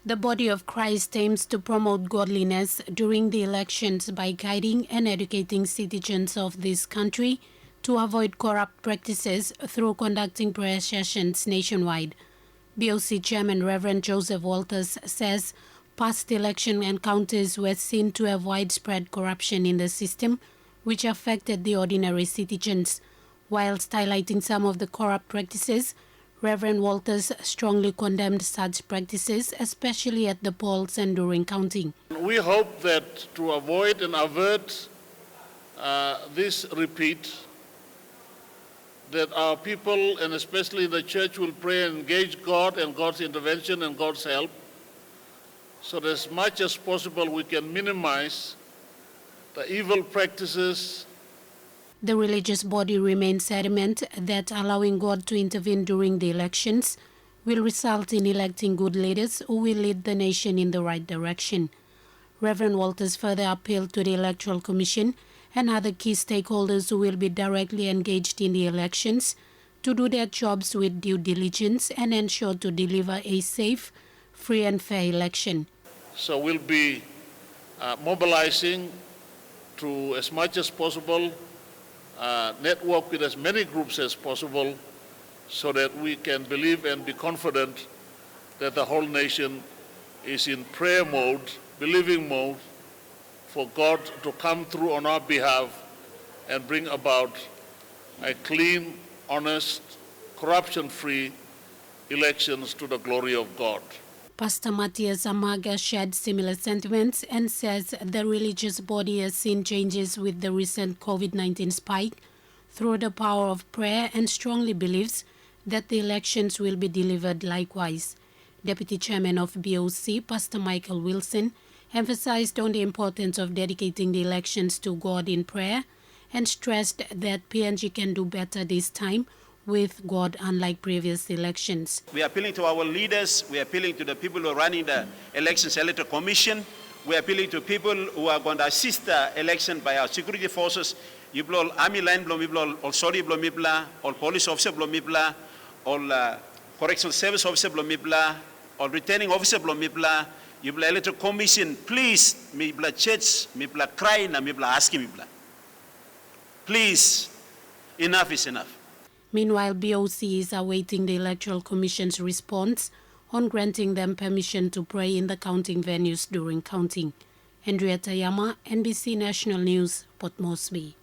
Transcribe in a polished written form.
The body of Christ aims to promote godliness during the elections by guiding and educating citizens of this country to avoid corrupt practices through conducting prayer sessions nationwide. BOC Chairman Reverend Joseph Walters says past election encounters were seen to have widespread corruption in the system, which affected the ordinary citizens. Whilst highlighting some of the corrupt practices, Reverend Walters strongly condemned such practices, especially at the polls and during counting. We hope that to avoid and avert this repeat, that our people and especially the church will pray and engage God and God's intervention and God's help, so that as much as possible we can minimize the evil practices. The religious body remains adamant that allowing God to intervene during the elections will result in electing good leaders who will lead the nation in the right direction. Reverend Walters further appealed to the Electoral Commission and other key stakeholders who will be directly engaged in the elections to do their jobs with due diligence and ensure to deliver a safe, free and fair election. So we'll be mobilizing to, as much as possible, network with as many groups as possible so that we can believe and be confident that the whole nation is in prayer mode, believing mode, for God to come through on our behalf and bring about a clean, honest, corruption-free elections to the glory of God. Pastor Matthias Amaga shared similar sentiments and says the religious body has seen changes with the recent COVID-19 spike through the power of prayer and strongly believes that the elections will be delivered likewise. Deputy Chairman of BOC, Pastor Michael Wilson, emphasized on the importance of dedicating the elections to God in prayer and stressed that PNG can do better this time with God, unlike previous elections. We are appealing to our leaders, we are appealing to the people who are running the Elections Electoral Commission, we are appealing to people who are going to assist the election by our security forces. You blow army line blow mibla, all sorry blow mibla, all police officer blow mibla, all correctional service officer blow mibla, all returning officer blow mibla, you blow Electoral Commission, please, mibla church, mibla cry, na mibla asking mibla. Please, enough is enough. Meanwhile, BOC is awaiting the Electoral Commission's response on granting them permission to pray in the counting venues during counting. Henrietta Yama, NBC National News, Port Moresby.